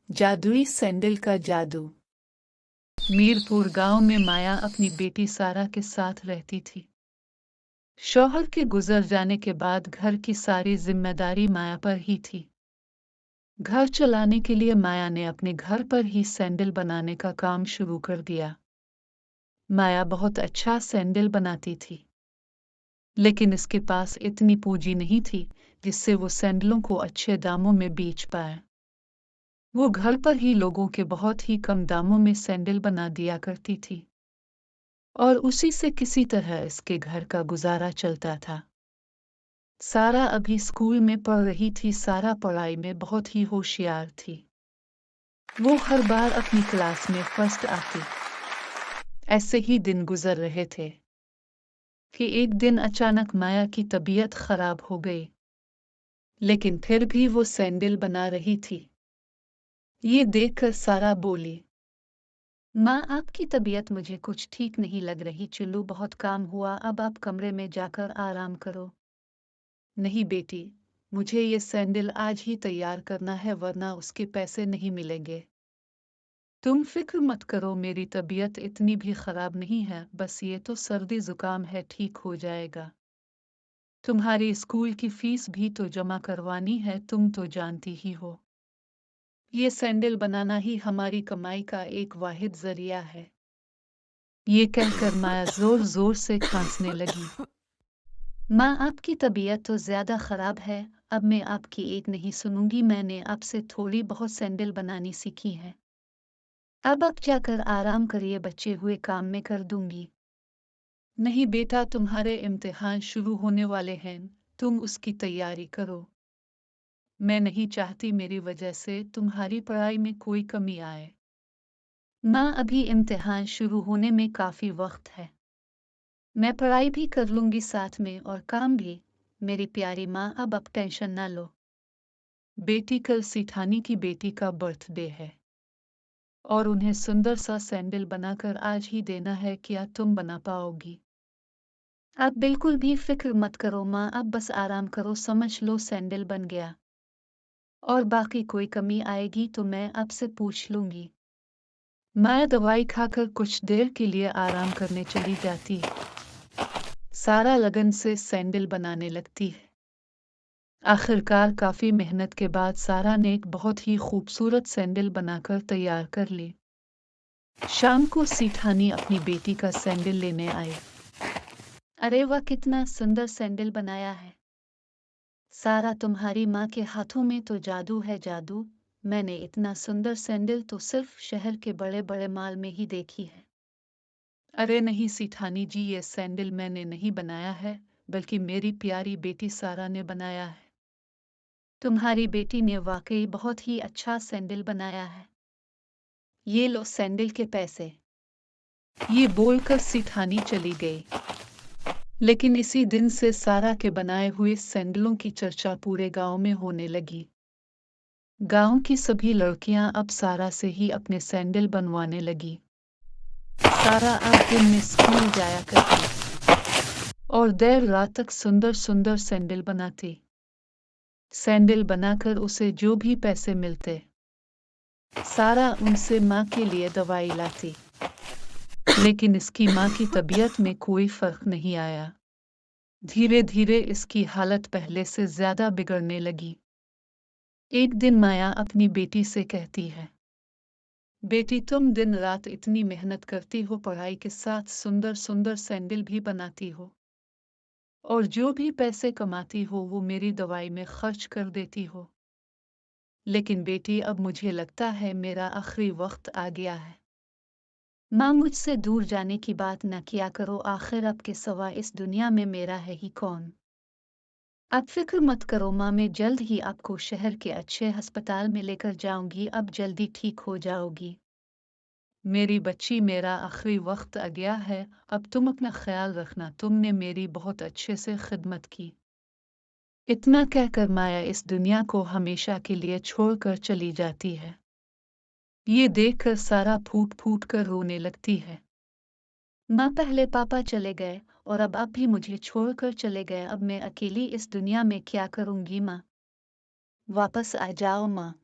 जादुई सैंडल का जादू। मीरपुर गांव में माया अपनी बेटी सारा के साथ रहती थी। शौहर के गुजर जाने के बाद घर की सारी जिम्मेदारी माया पर ही थी। घर चलाने के लिए माया ने अपने घर पर ही सैंडल बनाने का काम शुरू कर दिया। माया बहुत अच्छा सैंडल बनाती थी, लेकिन इसके पास इतनी पूंजी नहीं थी जिससे वो सैंडलों को अच्छे दामों में बेच पाए। वो घर पर ही लोगों के बहुत ही कम दामों में सैंडल बना दिया करती थी और उसी से किसी तरह इसके घर का गुजारा चलता था। सारा अभी स्कूल में पढ़ रही थी। सारा पढ़ाई में बहुत ही होशियार थी। वो हर बार अपनी क्लास में फर्स्ट आती। ऐसे ही दिन गुजर रहे थे कि एक दिन अचानक माया की तबीयत खराब हो गई, लेकिन फिर भी वो सैंडल बना रही थी। ये देखकर सारा बोली, माँ, आपकी तबीयत मुझे कुछ ठीक नहीं लग रही। चलो, बहुत काम हुआ, अब आप कमरे में जाकर आराम करो। नहीं बेटी, मुझे ये सैंडल आज ही तैयार करना है, वरना उसके पैसे नहीं मिलेंगे। तुम फिक्र मत करो, मेरी तबीयत इतनी भी खराब नहीं है, बस ये तो सर्दी जुकाम है, ठीक हो जाएगा। तुम्हारी स्कूल की फीस भी तो जमा करवानी है, तुम तो जानती ही हो। ये सैंडल बनाना ही हमारी कमाई का एक वाहिद जरिया है। ये कहकर माया जोर जोर से खांसने लगी। माँ, आपकी तबीयत तो ज्यादा खराब है, अब मैं आपकी एक नहीं सुनूंगी। मैंने आपसे थोड़ी बहुत सैंडल बनानी सीखी है। अब आप जाकर आराम करिए, बचे हुए काम में कर दूंगी। नहीं बेटा, तुम्हारे इम्तिहान शुरू होने वाले हैं, तुम उसकी तैयारी करो। मैं नहीं चाहती मेरी वजह से तुम्हारी पढ़ाई में कोई कमी आए। माँ, अभी इम्तिहान शुरू होने में काफी वक्त है। मैं पढ़ाई भी कर लूंगी साथ में और काम भी। मेरी प्यारी माँ, अब आप टेंशन ना लो। बेटी, कल सिठानी की बेटी का बर्थडे है और उन्हें सुंदर सा सैंडल बनाकर आज ही देना है। क्या तुम बना पाओगी? आप बिल्कुल भी फिक्र मत करो माँ, अब बस आराम करो, समझ लो सैंडल बन गया। और बाकी कोई कमी आएगी तो मैं आपसे पूछ लूंगी। माया दवाई खाकर कुछ देर के लिए आराम करने चली जाती। सारा लगन से सैंडल बनाने लगती है। आखिरकार काफी मेहनत के बाद सारा ने एक बहुत ही खूबसूरत सैंडल बनाकर तैयार कर ली। शाम को सिठानी अपनी बेटी का सैंडल लेने आई। अरे वाह, कितना सुंदर सैंडल बनाया है सारा, तुम्हारी माँ के हाथों में तो जादू है, जादू। मैंने इतना सुंदर सैंडल तो सिर्फ शहर के बड़े बड़े मॉल में ही देखी है। अरे नहीं सिठानी जी, ये सैंडल मैंने नहीं बनाया है, बल्कि मेरी प्यारी बेटी सारा ने बनाया है। तुम्हारी बेटी ने वाकई बहुत ही अच्छा सैंडल बनाया है। ये लो सैंडल के पैसे। ये बोलकर सिठानी चली गई। लेकिन इसी दिन से सारा के बनाए हुए सैंडलों की चर्चा पूरे गांव में होने लगी। गांव की सभी लड़कियां अब सारा से ही अपने सैंडल बनवाने लगी। सारा अब दिन में स्कूल जाया करती और देर रात तक सुंदर सुंदर सैंडल बनाती। सैंडल बनाकर उसे जो भी पैसे मिलते, सारा उनसे माँ के लिए दवाई लाती। लेकिन इसकी माँ की तबीयत में कोई फर्क नहीं आया। धीरे धीरे इसकी हालत पहले से ज्यादा बिगड़ने लगी। एक दिन माया अपनी बेटी से कहती है, बेटी, तुम दिन रात इतनी मेहनत करती हो, पढ़ाई के साथ सुंदर सुंदर सैंडल भी बनाती हो, और जो भी पैसे कमाती हो वो मेरी दवाई में खर्च कर देती हो। लेकिन बेटी, अब मुझे लगता है मेरा आखिरी वक्त आ गया है। माँ, मुझसे दूर जाने की बात न किया करो, आखिर आपके सिवा इस दुनिया में मेरा है ही कौन। आप फिक्र मत करो माँ, मैं जल्द ही आपको शहर के अच्छे अस्पताल में लेकर जाऊंगी, अब जल्दी ठीक हो जाओगी। मेरी बच्ची, मेरा आखिरी वक्त आ गया है, अब तुम अपना ख्याल रखना, तुमने मेरी बहुत अच्छे से खिदमत की। इतना कहकर माया इस दुनिया को हमेशा के लिए छोड़कर चली जाती है। ये देखकर सारा फूट फूट कर रोने लगती है। माँ, पहले पापा चले गए और अब आप भी मुझे छोड़कर चले गए, अब मैं अकेली इस दुनिया में क्या करूंगी माँ। वापस आ जाओ माँ।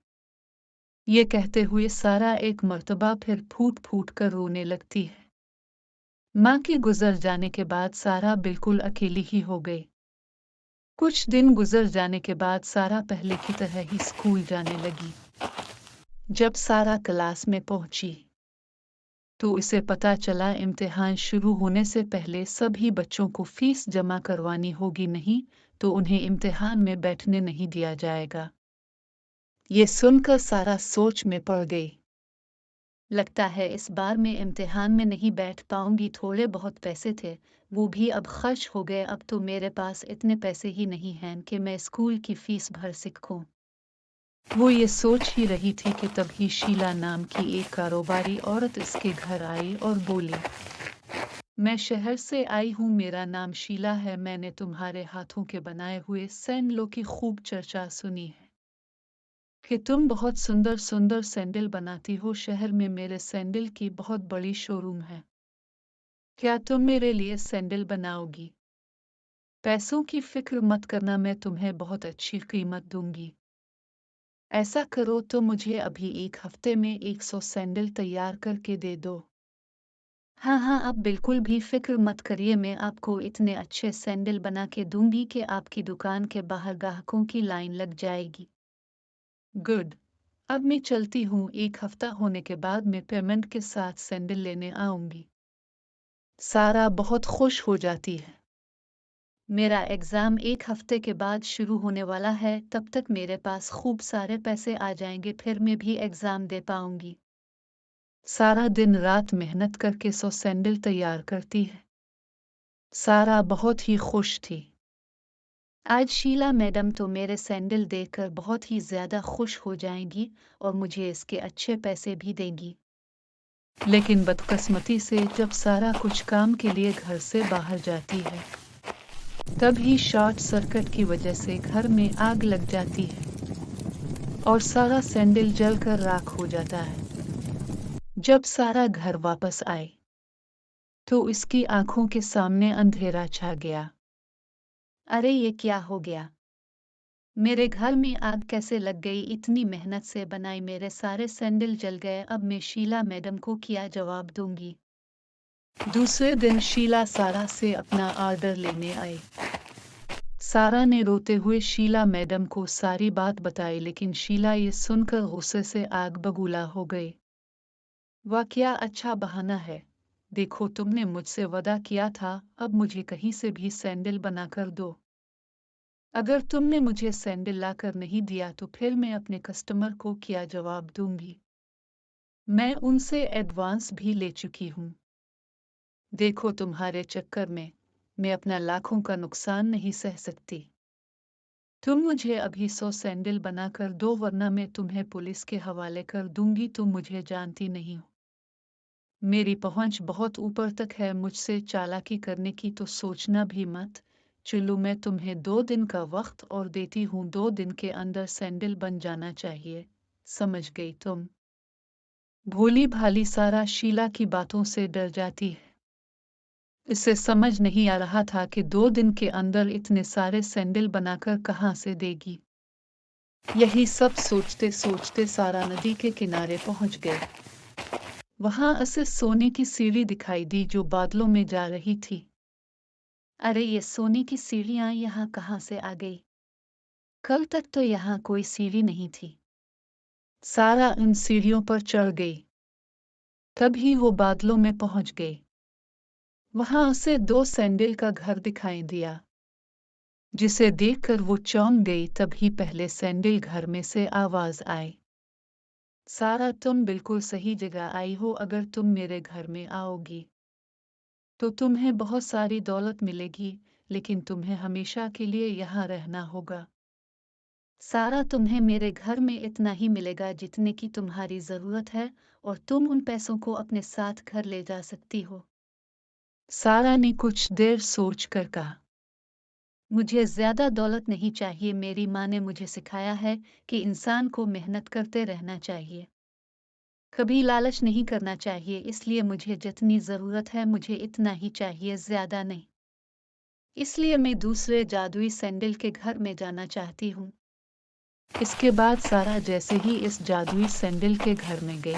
ये कहते हुए सारा एक मर्तबा फिर फूट फूट कर रोने लगती है। माँ के गुजर जाने के बाद सारा बिल्कुल अकेली ही हो गई। कुछ दिन गुजर जाने के बाद सारा पहले की तरह ही स्कूल जाने लगी। जब सारा क्लास में पहुंची तो उसे पता चला इम्तिहान शुरू होने से पहले सभी बच्चों को फीस जमा करवानी होगी, नहीं तो उन्हें इम्तिहान में बैठने नहीं दिया जाएगा। ये सुनकर सारा सोच में पड़ गई। लगता है इस बार मैं इम्तिहान में नहीं बैठ पाऊंगी। थोड़े बहुत पैसे थे, वो भी अब खर्च हो गए। अब तो मेरे पास इतने पैसे ही नहीं हैं कि मैं स्कूल की फीस भर सकूं। वो ये सोच ही रही थी कि तभी शीला नाम की एक कारोबारी औरत इसके घर आई और बोली, मैं शहर से आई हूँ, मेरा नाम शीला है। मैंने तुम्हारे हाथों के बनाए हुए सैंडलों की खूब चर्चा सुनी है कि तुम बहुत सुंदर सुंदर सैंडल बनाती हो। शहर में मेरे सैंडल की बहुत बड़ी शोरूम है। क्या तुम मेरे लिए सैंडल बनाओगी? पैसों की फिक्र मत करना, मैं तुम्हें बहुत अच्छी कीमत दूंगी। ऐसा करो तो मुझे अभी 1 हफ्ते में 100 सैंडल तैयार करके दे दो। हाँ हाँ, आप बिल्कुल भी फिक्र मत करिए, मैं आपको इतने अच्छे सैंडल बना के दूंगी कि आपकी दुकान के बाहर ग्राहकों की लाइन लग जाएगी। गुड। अब मैं चलती हूँ, 1 हफ्ता होने के बाद मैं पेमेंट के साथ सैंडल लेने आऊंगी। सारा बहुत खुश हो जाती है। मेरा एग्ज़ाम 1 हफ्ते के बाद शुरू होने वाला है, तब तक मेरे पास खूब सारे पैसे आ जाएंगे, फिर मैं भी एग्ज़ाम दे पाऊंगी। सारा दिन रात मेहनत करके 100 सैंडल तैयार करती है। सारा बहुत ही खुश थी। आज शीला मैडम तो मेरे सैंडल देखकर बहुत ही ज़्यादा खुश हो जाएंगी और मुझे इसके अच्छे पैसे भी देंगी। लेकिन बदकिस्मती से जब सारा कुछ काम के लिए घर से बाहर जाती है, तभी शॉर्ट सर्किट की वजह से घर में आग लग जाती है और सारा सैंडल जलकर राख हो जाता है। जब सारा घर वापस आई तो उसकी आंखों के सामने अंधेरा छा गया। अरे ये क्या हो गया? मेरे घर में आग कैसे लग गई? इतनी मेहनत से बनाई मेरे सारे सैंडल जल गए। अब मैं शीला मैडम को क्या जवाब दूंगी? दूसरे दिन शीला सारा से अपना ऑर्डर लेने आई। सारा ने रोते हुए शीला मैडम को सारी बात बताई, लेकिन शीला ये सुनकर गुस्से से आग बबूला हो गई। वाह क्या अच्छा बहाना है, देखो तुमने मुझसे वादा किया था, अब मुझे कहीं से भी सैंडल बनाकर दो। अगर तुमने मुझे सैंडल लाकर नहीं दिया तो फिर मैं अपने कस्टमर को क्या जवाब दूंगी? मैं उनसे एडवांस भी ले चुकी हूँ। देखो तुम्हारे चक्कर में मैं अपना लाखों का नुकसान नहीं सह सकती। तुम मुझे अभी 100 सैंडल बनाकर दो, वरना मैं तुम्हें पुलिस के हवाले कर दूंगी। तुम मुझे जानती नहीं हो, मेरी पहुंच बहुत ऊपर तक है, मुझसे चालाकी करने की तो सोचना भी मत। चलो मैं तुम्हें 2 दिन का वक्त और देती हूँ, 2 दिन के अंदर सैंडल बन जाना चाहिए, समझ गई तुम? भोली भाली सारा शीला की बातों से डर जाती है। इसे समझ नहीं आ रहा था कि 2 दिन के अंदर इतने सारे सैंडल बनाकर कहाँ से देगी। यही सब सोचते सोचते सारा नदी के किनारे पहुंच गए। वहां उसे सोने की सीढ़ी दिखाई दी जो बादलों में जा रही थी। अरे ये सोने की सीढ़ियां यहाँ कहाँ से आ गई? कल तक तो यहाँ कोई सीढ़ी नहीं थी। सारा इन सीढ़ियों पर चढ़ गई। तभी वो बादलों में पहुंच गई। वहां उसे 2 सैंडल का घर दिखाई दिया, जिसे देखकर वो चौंक गई। तभी पहले सैंडल घर में से आवाज आई, सारा तुम बिल्कुल सही जगह आई हो। अगर तुम मेरे घर में आओगी तो तुम्हें बहुत सारी दौलत मिलेगी, लेकिन तुम्हें हमेशा के लिए यहाँ रहना होगा। सारा तुम्हें मेरे घर में इतना ही मिलेगा जितने की तुम्हारी जरूरत है, और तुम उन पैसों को अपने साथ घर ले जा सकती हो। सारा ने कुछ देर सोच कर कहा, मुझे ज्यादा दौलत नहीं चाहिए। मेरी माँ ने मुझे सिखाया है कि इंसान को मेहनत करते रहना चाहिए, कभी लालच नहीं करना चाहिए। इसलिए मुझे जितनी जरूरत है मुझे इतना ही चाहिए, ज्यादा नहीं। इसलिए मैं दूसरे जादुई सैंडल के घर में जाना चाहती हूँ। इसके बाद सारा जैसे ही इस जादुई सैंडल के घर में गई,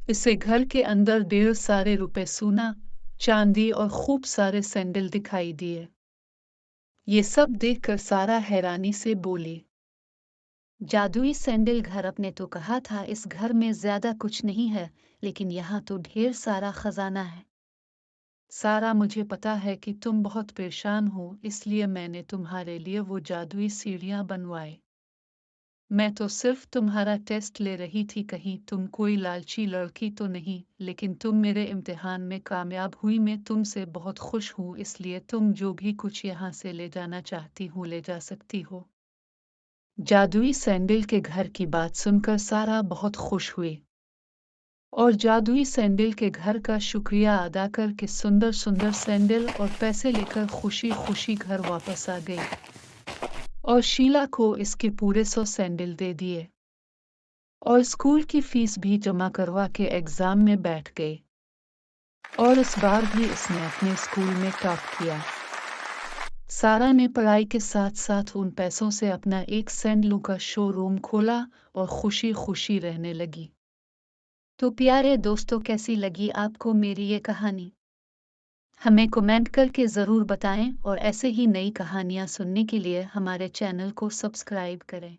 इसे घर के अंदर ढेर सारे रुपए, सोना, चांदी और खूब सारे सैंडल दिखाई दिए। ये सब देखकर सारा हैरानी से बोली, जादुई सैंडल घर, अपने तो कहा था इस घर में ज्यादा कुछ नहीं है, लेकिन यहाँ तो ढेर सारा खजाना है। सारा, मुझे पता है कि तुम बहुत परेशान हो, इसलिए मैंने तुम्हारे लिए वो जादुई सीढ़ियां बनवाई। मैं तो सिर्फ तुम्हारा टेस्ट ले रही थी, कहीं तुम कोई लालची लड़की तो नहीं, लेकिन तुम मेरे इम्तिहान में कामयाब हुई। मैं तुमसे बहुत खुश हूँ, इसलिए तुम जो भी कुछ यहाँ से ले जाना चाहती हो ले जा सकती हो। जादुई सैंडल के घर की बात सुनकर सारा बहुत खुश हुई और जादुई सैंडल के घर का शुक्रिया अदा करके सुंदर सुंदर सैंडल और पैसे लेकर खुशी खुशी घर वापस आ गई और शीला को इसके पूरे 100 सैंडल दे दिए और स्कूल की फीस भी जमा करवा के एग्जाम में बैठ गई और इस बार भी इसने अपने स्कूल में टॉप किया। सारा ने पढ़ाई के साथ साथ उन पैसों से अपना एक सैंडलों का शोरूम खोला और खुशी खुशी रहने लगी। तो प्यारे दोस्तों, कैसी लगी आपको मेरी ये कहानी? हमें कमेंट करके ज़रूर बताएं और ऐसे ही नई कहानियाँ सुनने के लिए हमारे चैनल को सब्सक्राइब करें।